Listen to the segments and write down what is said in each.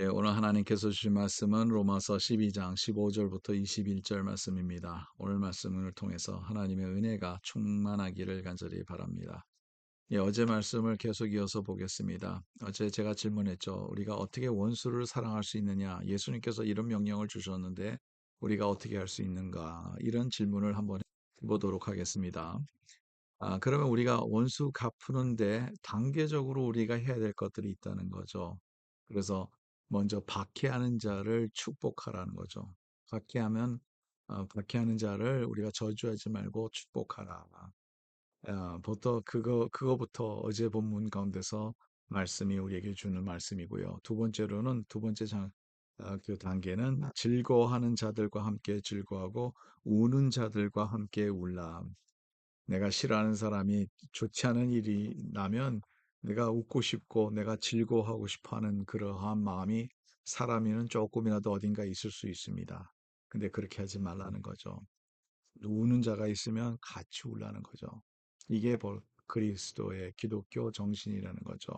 오늘 하나님께서 주신 말씀은 로마서 12장 15절부터 21절 말씀입니다. 오늘 말씀을 통해서 하나님의 은혜가 충만하기를 간절히 바랍니다. 어제 말씀을 계속 이어서 보겠습니다. 어제 제가 질문했죠. 우리가 어떻게 원수를 사랑할 수 있느냐? 예수님께서 이런 명령을 주셨는데 우리가 어떻게 할 수 있는가? 이런 질문을 한번 해보도록 하겠습니다. 그러면 우리가 원수 갚는데 단계적으로 우리가 해야 될 것들이 있다는 거죠. 그래서 먼저 박해하는 자를 축복하라는 거죠. 박해하면 박해하는 자를 우리가 저주하지 말고 축복하라. 보통 그거부터 어제 본문 가운데서 말씀이 우리에게 주는 말씀이고요. 두 번째로는 두 번째 그 단계는 즐거워하는 자들과 함께 즐거워하고 우는 자들과 함께 울라. 내가 싫어하는 사람이 좋지 않은 일이 나면 내가 웃고 싶고 내가 즐거워하고 싶어 하는 그러한 마음이 사람이는 조금이라도 어딘가 있을 수 있습니다. 근데 그렇게 하지 말라는 거죠. 우는 자가 있으면 같이 울라는 거죠. 이게 그리스도의 기독교 정신이라는 거죠.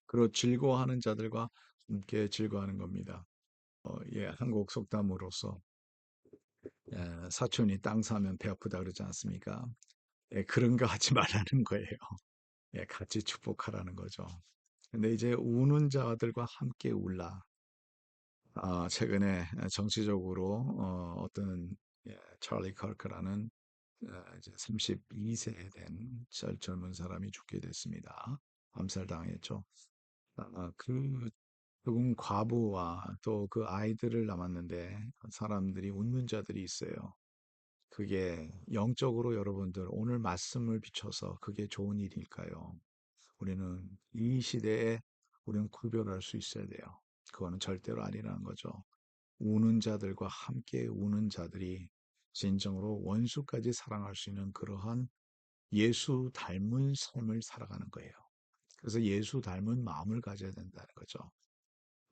그리고 즐거워하는 자들과 함께 즐거워하는 겁니다. 한국 속담으로서 사촌이 땅 사면 배 아프다 그러지 않습니까? 그런 거 하지 말라는 거예요. 같이 축복하라는 거죠. 근데 이제 우는 자들과 함께 울라. 최근에 정치적으로 어떤 찰리 커크라는 이제 32세 된 젊은 사람이 죽게 됐습니다. 암살당했죠. 그분 과부와 또 그 아이들을 남았는데 사람들이 웃는 자들이 있어요. 그게 영적으로 여러분들 오늘 말씀을 비춰서 그게 좋은 일일까요? 우리는 이 시대에 우리는 구별할 수 있어야 돼요. 그거는 절대로 아니라는 거죠. 우는 자들과 함께 우는 자들이 진정으로 원수까지 사랑할 수 있는 그러한 예수 닮은 삶을 살아가는 거예요. 그래서 예수 닮은 마음을 가져야 된다는 거죠.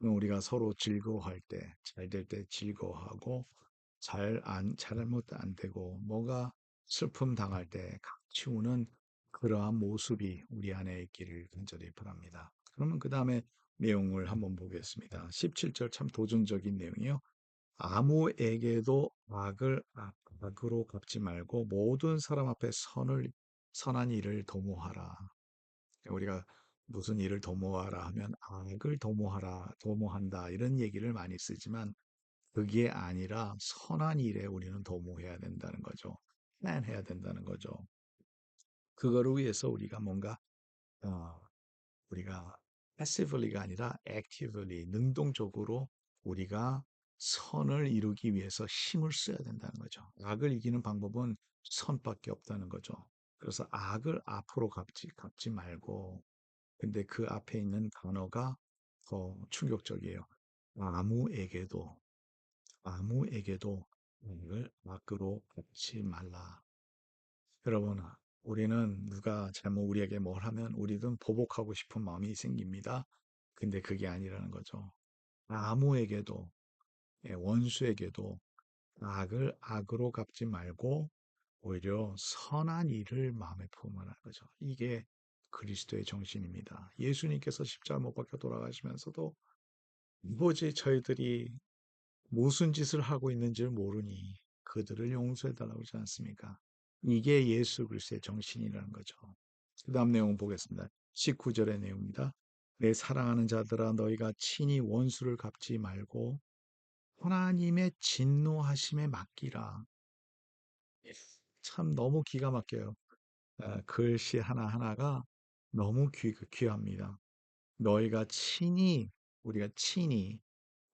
우리가 서로 즐거워할 때, 잘 될 때 즐거워하고, 잘못 안 되고, 뭐가 슬픔 당할 때 같이 우는 그러한 모습이 우리 안에 있기를 간절히 바랍니다. 그러면 그 다음에 내용을 한번 보겠습니다. 17절 참 도전적인 내용이요. 아무에게도 악으로 갚지 말고 모든 사람 앞에 선한 일을 도모하라. 우리가 무슨 일을 도모하라 하면 악을 도모한다 이런 얘기를 많이 쓰지만 그게 아니라 선한 일에 우리는 도모해야 된다는 거죠. 해야 된다는 거죠. 그거를 위해서 우리가 뭔가 어, 우리가 passively가 아니라 actively 능동적으로 우리가 선을 이루기 위해서 힘을 써야 된다는 거죠. 악을 이기는 방법은 선밖에 없다는 거죠. 그래서 악을 앞으로 갚지 말고 근데 그 앞에 있는 단어가 더 충격적이에요. 아무에게도, 아무에게도 악을 악으로 갚지 말라. 여러분, 우리는 누가 잘못 우리에게 뭘 하면 우리는 보복하고 싶은 마음이 생깁니다. 근데 그게 아니라는 거죠. 아무에게도, 원수에게도 악을 악으로 갚지 말고 오히려 선한 일을 마음에 품으라는 거죠. 이게 그리스도의 정신입니다. 예수님께서 십자가 못 박혀 돌아가시면서도 뭐지 저희들이 무슨 짓을 하고 있는지를 모르니 그들을 용서해달라고 하지 않습니까? 이게 예수 그리스도의 정신이라는 거죠. 그 다음 내용 보겠습니다. 19절의 내용입니다. 내 사랑하는 자들아 너희가 친히 원수를 갚지 말고 하나님의 진노하심에 맡기라. 참 너무 기가 막혀요. 글씨 하나하나가 너무 귀합니다. 너희가 우리가 친히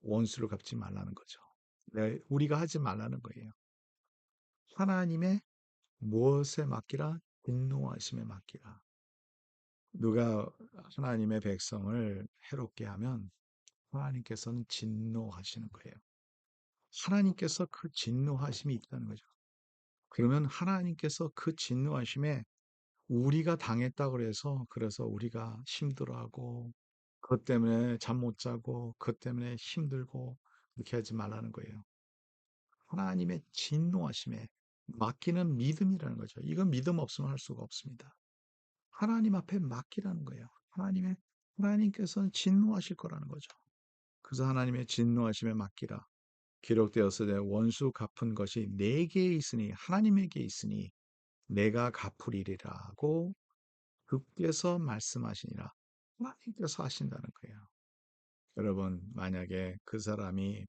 원수를 갚지 말라는 거죠. 우리가 하지 말라는 거예요. 하나님의 무엇에 맡기라? 진노하심에 맡기라. 누가 하나님의 백성을 해롭게 하면 하나님께서는 진노하시는 거예요. 하나님께서 그 진노하심이 있다는 거죠. 그러면 하나님께서 그 진노하심에 우리가 당했다고 그래서 우리가 힘들어하고 그것 때문에 잠 못 자고 그것 때문에 힘들고 그렇게 하지 말라는 거예요. 하나님의 진노하심에 맡기는 믿음이라는 거죠. 이건 믿음 없으면 할 수가 없습니다. 하나님 앞에 맡기라는 거예요. 하나님께서는 진노하실 거라는 거죠. 그래서 하나님의 진노하심에 맡기라. 기록되었으되 원수 갚은 것이 내게 있으니 하나님에게 있으니 내가 갚으리라고 주께서 말씀하시니라. 하나님께서 하신다는 거예요. 여러분, 만약에 그 사람이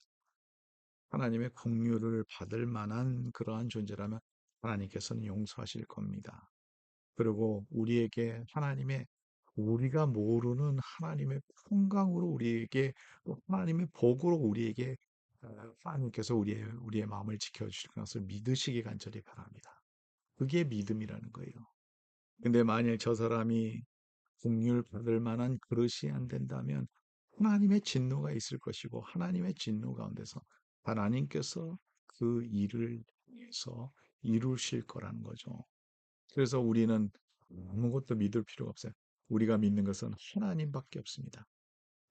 하나님의 긍휼을 받을 만한 그러한 존재라면 하나님께서는 용서하실 겁니다. 그리고 우리에게 하나님의 우리가 모르는 하나님의 평강으로 우리에게 또 하나님의 복으로 우리에게 하나님께서 우리의 마음을 지켜주실 것을 믿으시기 간절히 바랍니다. 그게 믿음이라는 거예요. 근데 만일 저 사람이 긍휼 받을 만한 그릇이 안 된다면 하나님의 진노가 있을 것이고 하나님의 진노 가운데서 하나님께서 그 일을 위해서 이루실 거라는 거죠. 그래서 우리는 아무것도 믿을 필요가 없어요. 우리가 믿는 것은 하나님밖에 없습니다.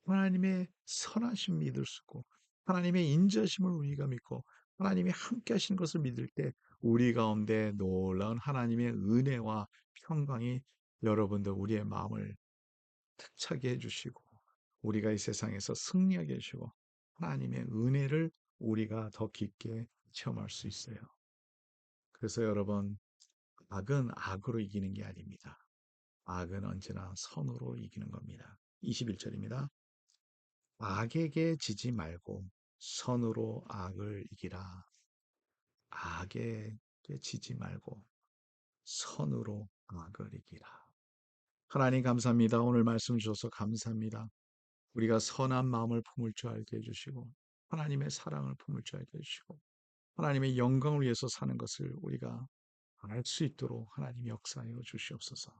하나님의 선하심 믿을 수 있고 하나님의 인자심을 우리가 믿고 하나님이 함께 하신 것을 믿을 때 우리 가운데 놀라운 하나님의 은혜와 평강이 여러분들 우리의 마음을 차게 해주시고 우리가 이 세상에서 승리하게 해주시고 하나님의 은혜를 우리가 더 깊게 체험할 수 있어요. 그래서 여러분, 악은 악으로 이기는 게 아닙니다. 악은 언제나 선으로 이기는 겁니다. 21절입니다. 악에게 지지 말고 선으로 악을 이기라. 악에게 지지 말고 선으로 악을 이기라. 하나님 감사합니다. 오늘 말씀 주셔서 감사합니다. 우리가 선한 마음을 품을 줄 알게 해주시고 하나님의 사랑을 품을 줄 알게 해주시고 하나님의 영광을 위해서 사는 것을 우리가 알 수 있도록 하나님 역사하여 주시옵소서.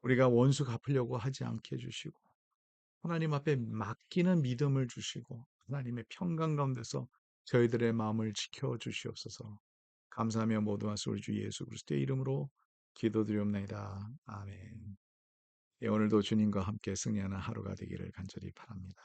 우리가 원수 갚으려고 하지 않게 해주시고 하나님 앞에 맡기는 믿음을 주시고 하나님의 평강 가운데서 저희들의 마음을 지켜 주시옵소서. 감사하며 모든 말씀 우리 주 예수 그리스도의 이름으로 기도드리옵나이다. 아멘. 예, 오늘도 주님과 함께 승리하는 하루가 되기를 간절히 바랍니다.